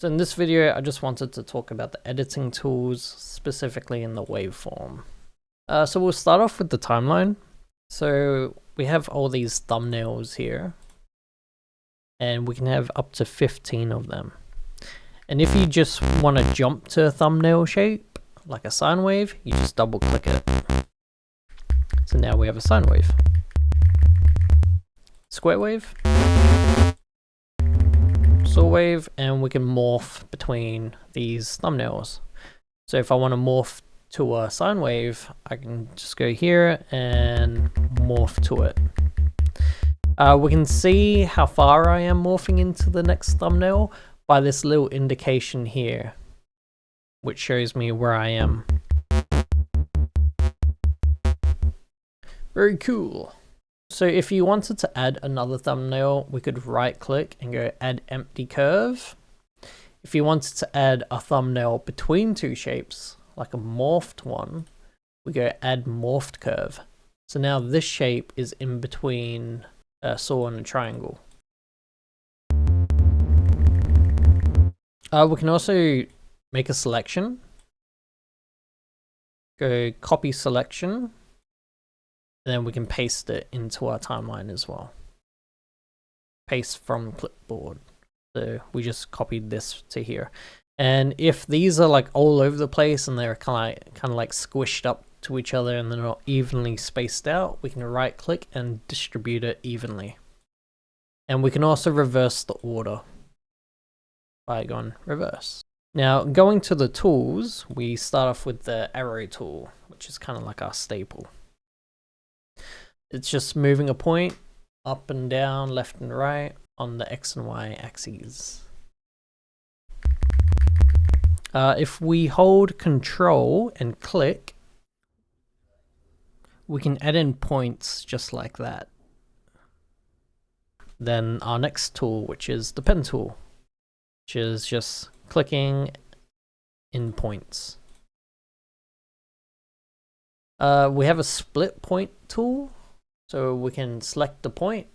So in this video, I just wanted to talk about the editing tools, specifically in the waveform. So we'll start off with the timeline. So we have all these thumbnails here, and we can have up to 15 of them. And if you just want to jump to a thumbnail shape, like a sine wave, you just double click it. So now we have a sine wave. Square wave. Saw wave, and we can morph between these thumbnails. So if I want to morph to a sine wave, I can just go here and morph to it. We can see how far I am morphing into the next thumbnail by this little indication here, which shows me where I am. Very cool. So if you wanted to add another thumbnail, we could right click and go add empty curve. If you wanted to add a thumbnail between two shapes, like a morphed one, we go add morphed curve. So now this shape is in between a saw and a triangle. We can also make a selection. Go copy selection. And then we can paste it into our timeline as well. Paste from clipboard. So we just copied this to here. And if these are like all over the place and they're kind of like squished up to each other and they're not evenly spaced out, we can right click and distribute it evenly. And we can also reverse the order by going reverse. Now going to the tools, we start off with the arrow tool, which is kind of like our staple. It's just moving a point up and down, left and right on the X and Y axes. If we hold Control and click, we can add in points just like that. Then our next tool, which is the pen tool, which is just clicking in points. We have a split point tool. So we can select the point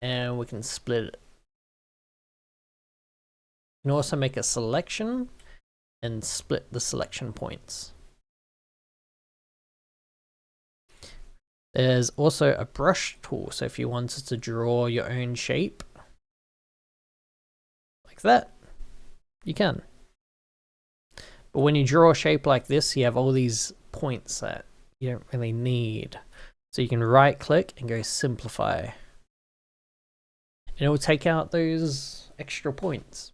and we can split it. You can also make a selection and split the selection points. There's also a brush tool. So if you wanted to draw your own shape like that, you can. But when you draw a shape like this, you have all these points that you don't really need. So you can right click and go simplify. And it will take out those extra points.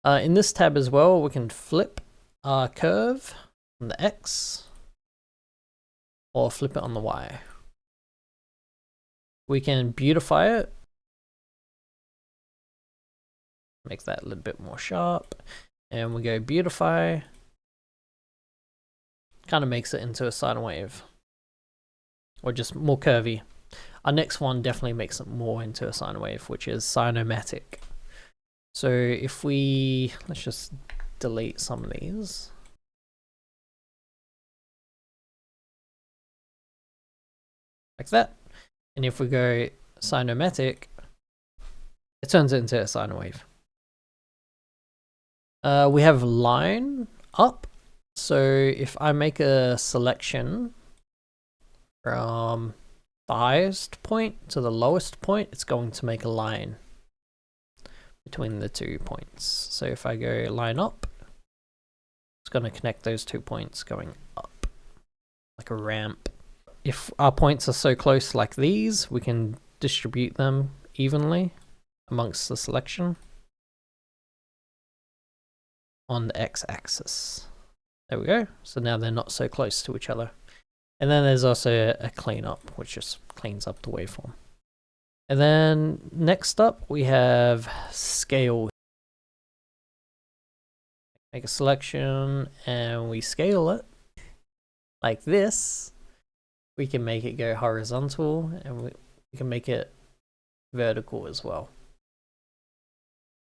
In this tab as well, we can flip our curve on the X or flip it on the Y. We can beautify it. Make that a little bit more sharp. And we go beautify. Kind of makes it into a sine wave, or just more curvy. Our next one definitely makes it more into a sine wave, which is cyanomatic. So if we, let's just delete some of these. Like that. And if we go cyanomatic, it turns it into a sine wave. We have line up. So if I make a selection from the highest point to the lowest point, it's going to make a line between the 2 points. So if I go line up, it's going to connect those 2 points going up, like a ramp. If our points are so close like these, we can distribute them evenly amongst the selection on the x-axis. There we go. So now they're not so close to each other. And then there's also a cleanup, which just cleans up the waveform. And then next up, we have scale. Make a selection and we scale it like this. We can make it go horizontal and we can make it vertical as well.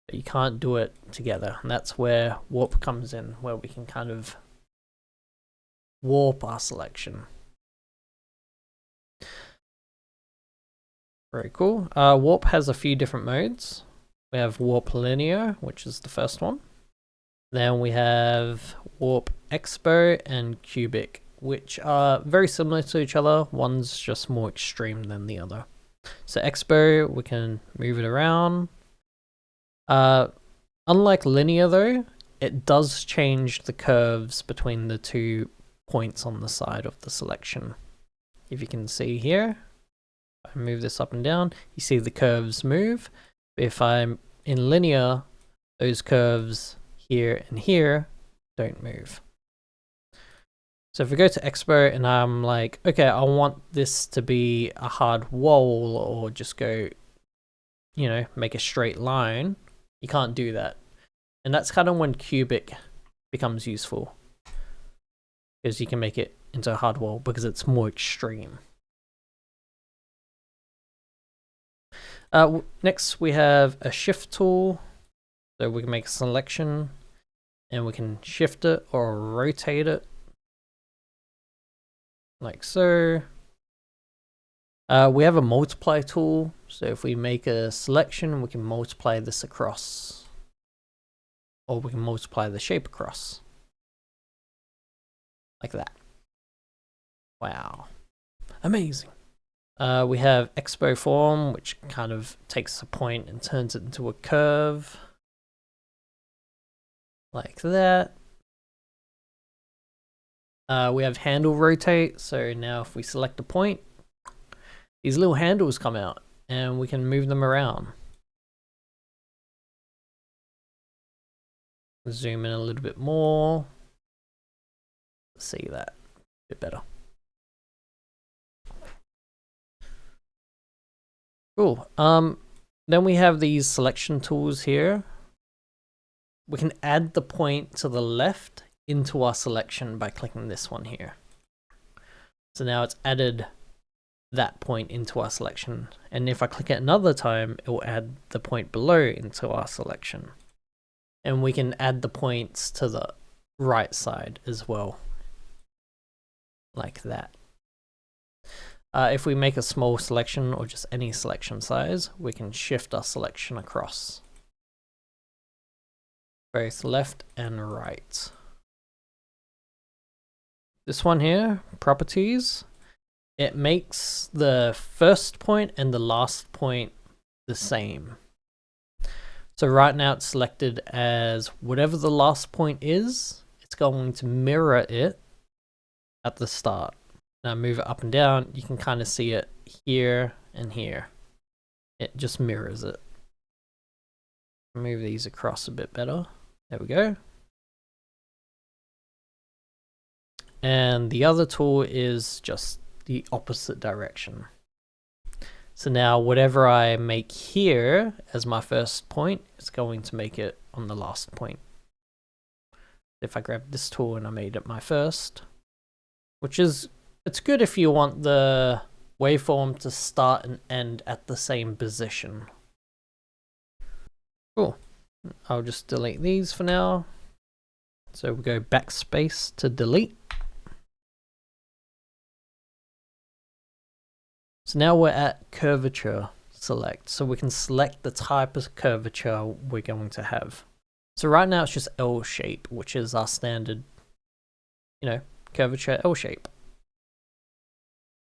But you can't do it together. And that's where warp comes in, where we can kind of warp our selection. Very cool. Warp has a few different modes. We have warp linear, which is the first one. Then we have warp expo and cubic, which are very similar to each other. One's just more extreme than the other. So expo, we can move it around. Unlike linear though, it does change the curves between the 2 points on the side of the selection. If you can see here, I move this up and down, you see the curves move. If I'm in linear, those curves here and here don't move. So if we go to expo and I'm like, okay, I want this to be a hard wall or just go, you know, make a straight line, you can't do that. And that's kind of when cubic becomes useful, because you can make it into a hard wall because it's more extreme. Next we have a shift tool, so we can make a selection and we can shift it or rotate it like so. We have a multiply tool, so if we make a selection we can multiply this across, or we can multiply the shape across like that. Wow, amazing. We have expo form, which kind of takes a point and turns it into a curve like that. We have handle rotate, so now if we select a point, these little handles come out and we can move them around. Zoom in a little bit more. See that a bit better. Cool. Then we have these selection tools here. We can add the point to the left into our selection by clicking this one here. So now it's added that point into our selection. And if I click it another time, it will add the point below into our selection. And we can add the points to the right side as well, like that. If we make a small selection or just any selection size, we can shift our selection across, both left and right. This one here, properties, it makes the first point and the last point the same. So right now it's selected as whatever the last point is, it's going to mirror it at the start. Now move it up and down, you can kind of see it here and here. It just mirrors it. Move these across a bit better. There we go. And the other tool is just the opposite direction. So now whatever I make here as my first point, it's going to make it on the last point. If I grab this tool and I made it my first, which is, it's good if you want the waveform to start and end at the same position. Cool. I'll just delete these for now. So we go backspace to delete. So now we're at curvature select. So we can select the type of curvature we're going to have. So right now it's just L shape, which is our standard, you know, curvature L shape.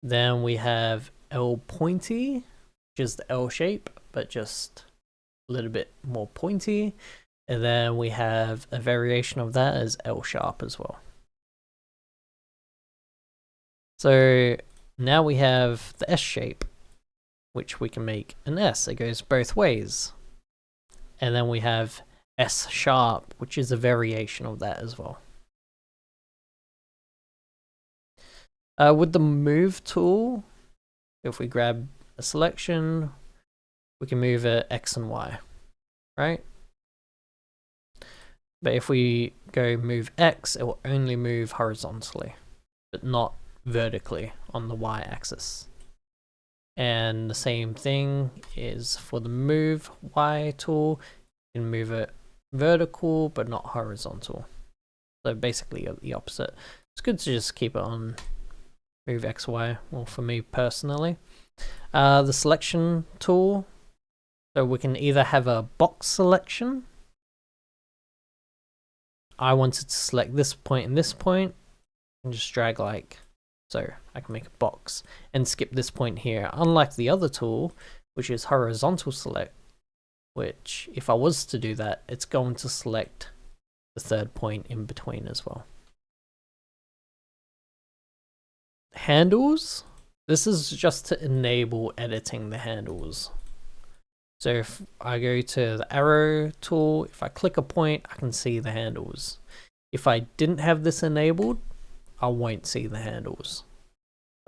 Then we have L pointy, which is the L shape, but just a little bit more pointy. And then we have a variation of that as L sharp as well. So now we have the S shape, which we can make an S. It goes both ways. And then we have S sharp, which is a variation of that as well. With the move tool, if we grab a selection, we can move it X and Y, right? But if we go move X, it will only move horizontally, but not vertically on the Y axis. And the same thing is for the move Y tool. You can move it vertical, but not horizontal. So basically the opposite. It's good to just keep it on move X, Y, well for me personally. The selection tool, So we can either have a box selection. I wanted to select this point and this point, and just drag like so. I can make a box and skip this point here, unlike the other tool, which is horizontal select, which if I was to do that, it's going to select the third point in between as well. Handles. This is just to enable editing the handles. So if I go to the arrow tool, if I click a point, I can see the handles. If I didn't have this enabled, I won't see the handles.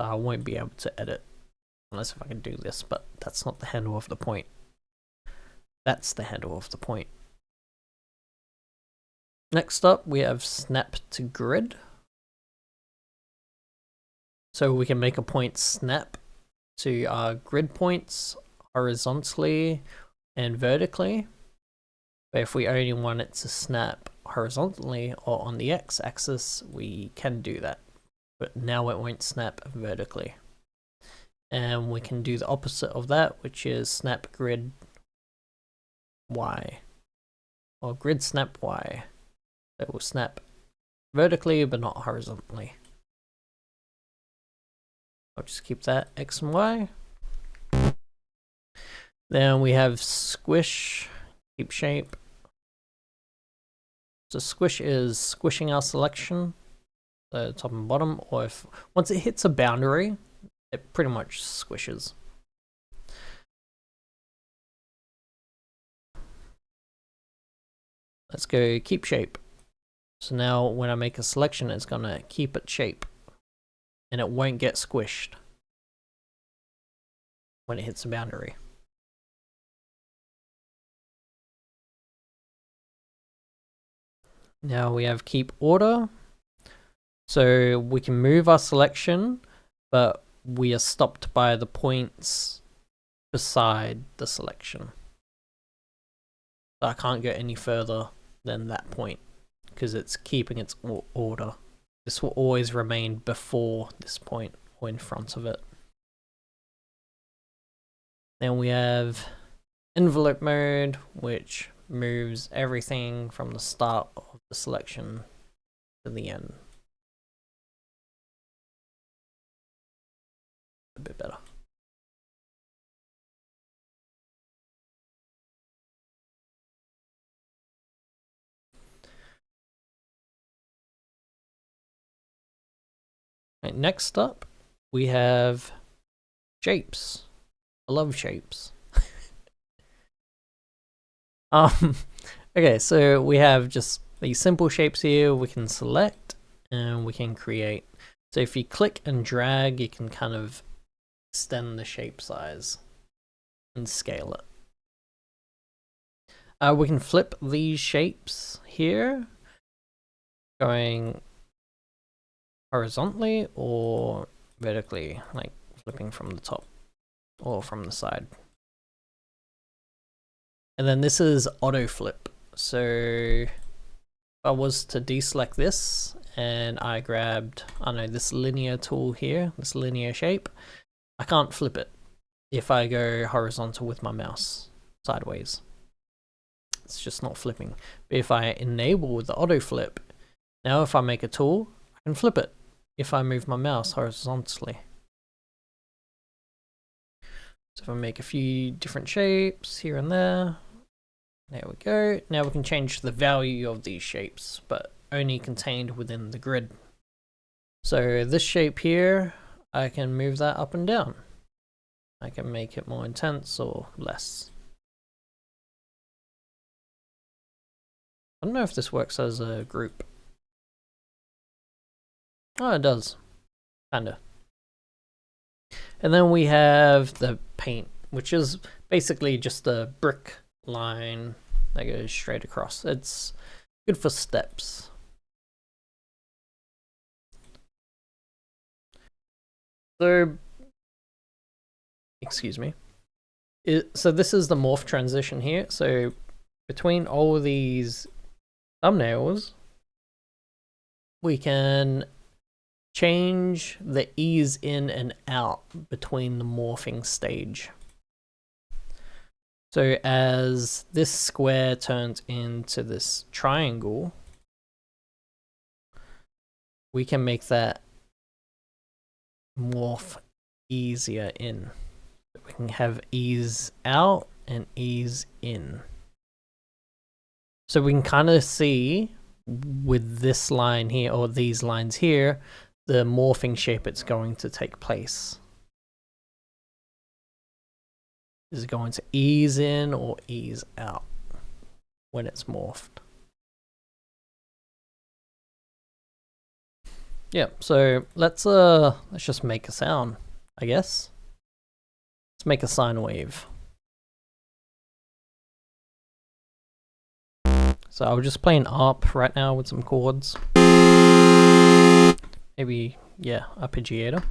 So I won't be able to edit, unless if I can do this, but that's not the handle of the point. That's the handle of the point. Next up, we have snap to grid. So we can make a point snap to our grid points horizontally and vertically. But if we only want it to snap horizontally or on the x-axis, we can do that. But now it won't snap vertically. And we can do the opposite of that, which is snap grid Y. Or grid snap Y. It will snap vertically but not horizontally. I'll just keep that X and Y. Then we have squish, keep shape. So squish is squishing our selection, the top and bottom, or if once it hits a boundary, it pretty much squishes. Let's go keep shape. So now when I make a selection, it's gonna keep its shape and it won't get squished when it hits a boundary. Now we have keep order. So we can move our selection, but we are stopped by the points beside the selection. So I can't go any further than that point because it's keeping its order. This will always remain before this point or in front of it. Then we have envelope mode, which moves everything from the start of the selection to the end. A bit better. Right, next up, we have shapes. I love shapes. Okay, so we have just these simple shapes here we can select and we can create. So if you click and drag, you can kind of extend the shape size and scale it. We can flip these shapes here, going horizontally or vertically, like flipping from the top or from the side. And then this is auto flip. So if I was to deselect this and I grabbed, I don't know, this linear tool here, this linear shape, I can't flip it if I go horizontal with my mouse sideways. It's just not flipping. But if I enable the auto flip, now if I make a tool, I can flip it if I move my mouse horizontally. So if I make a few different shapes here and there, there we go. Now we can change the value of these shapes, but only contained within the grid. So this shape here, I can move that up and down. I can make it more intense or less. I don't know if this works as a group. Oh, it does. Kinda. And then we have the paint, which is basically just a brick line that goes straight across. It's good for steps. So, excuse me. So this is the morph transition here. So between all of these thumbnails, we can change the ease in and out between the morphing stage. So as this square turns into this triangle, we can make that morph easier in. We can have ease out and ease in. So we can kind of see with this line here, or these lines here, the morphing shape it's going to take place. Is it going to ease in or ease out when it's morphed? Yeah, so let's just make a sound, I guess. Let's make a sine wave. So I'll just play an ARP right now with some chords. Maybe, yeah, arpeggiator.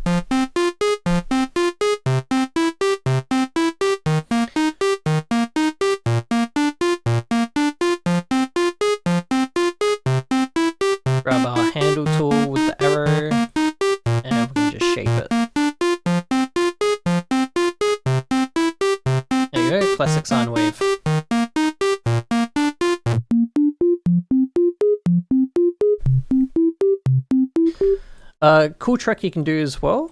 Grab our handle tool with the arrow, and we can just shape it. There you go, classic sine wave. A cool trick you can do as well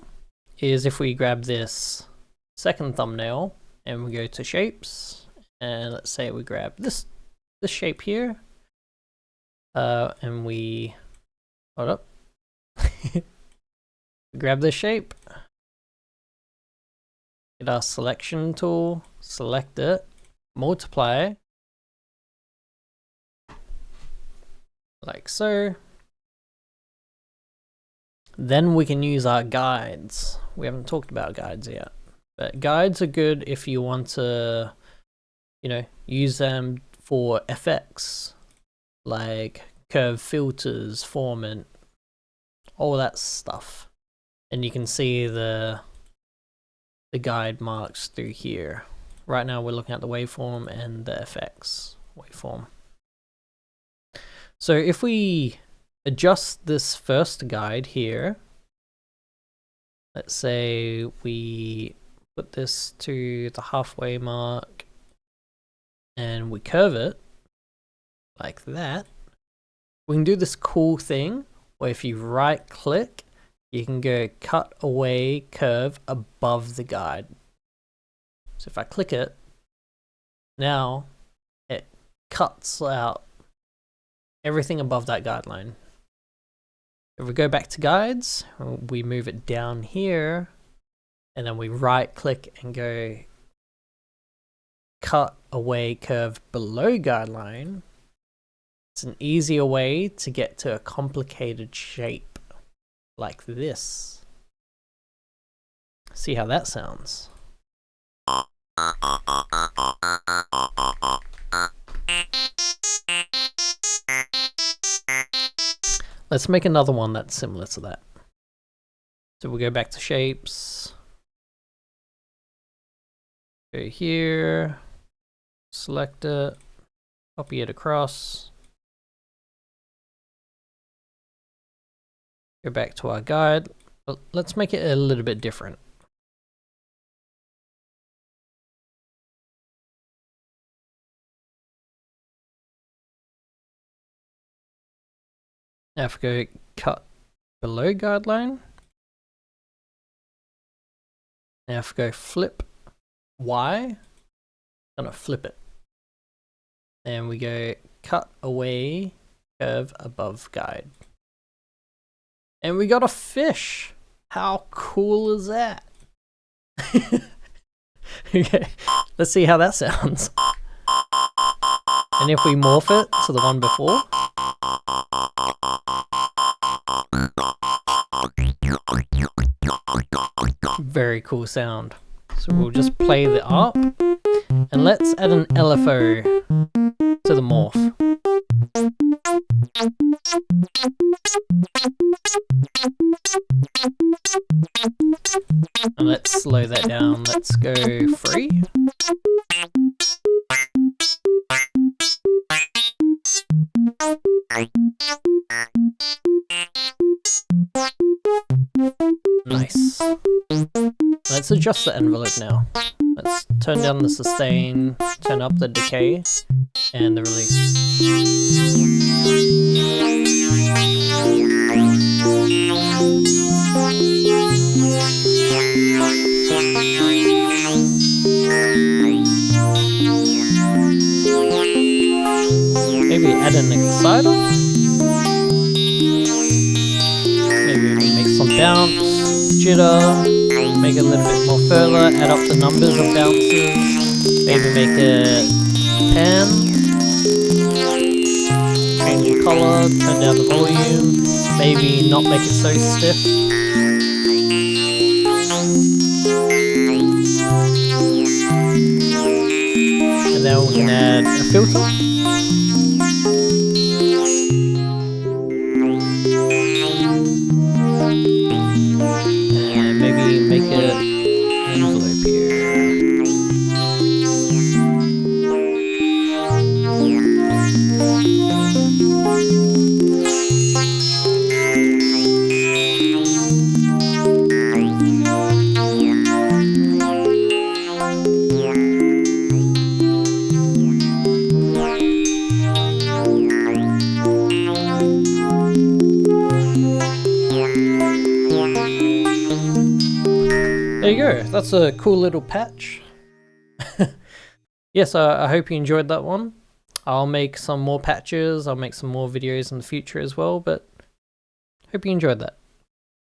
is if we grab this second thumbnail and we go to shapes, and let's say we grab this shape here, and we hold up, grab this shape, get our selection tool, select it, multiply, like so. Then we can use our guides. We haven't talked about guides yet, but guides are good if you want to, you know, use them for effects like curve filters, formant, all that stuff. And you can see the guide marks through here. Right now we're looking at the waveform and the effects waveform. So if we adjust this first guide here, let's say we put this to the halfway mark and we curve it like that, we can do this cool thing where if you right click, you can go cut away curve above the guide. So if I click it, now it cuts out everything above that guideline. If we go back to guides, we move it down here, and then we right click and go cut away curve below guideline. It's an easier way to get to a complicated shape like this. See how that sounds. Let's make another one that's similar to that. So we'll go back to shapes. Go here, select it, copy it across. Go back to our guide. But let's make it a little bit different. Now if we go cut below guideline, now if we go flip Y, gonna flip it. And we go cut away curve above guide. And we got a fish. How cool is that? Okay, let's see how that sounds. And if we morph it to the one before, very cool sound. So we'll just play the ARP, and let's add an LFO to the morph. And let's slow that down. Let's go 3. Nice. Let's adjust the envelope now. Let's turn down the sustain, turn up the decay, and the release. Maybe add an exciter? Maybe make some bounce, jitter, make it a little bit more further, add up the numbers of bounces, maybe make it pan, change the color, turn down the volume, maybe not make it so stiff. And then we can add a filter. And maybe make it envelope here. There you go, that's a cool little patch. Yes, I hope you enjoyed that one. I'll make some more patches, I'll make some more videos in the future as well, but hope you enjoyed that.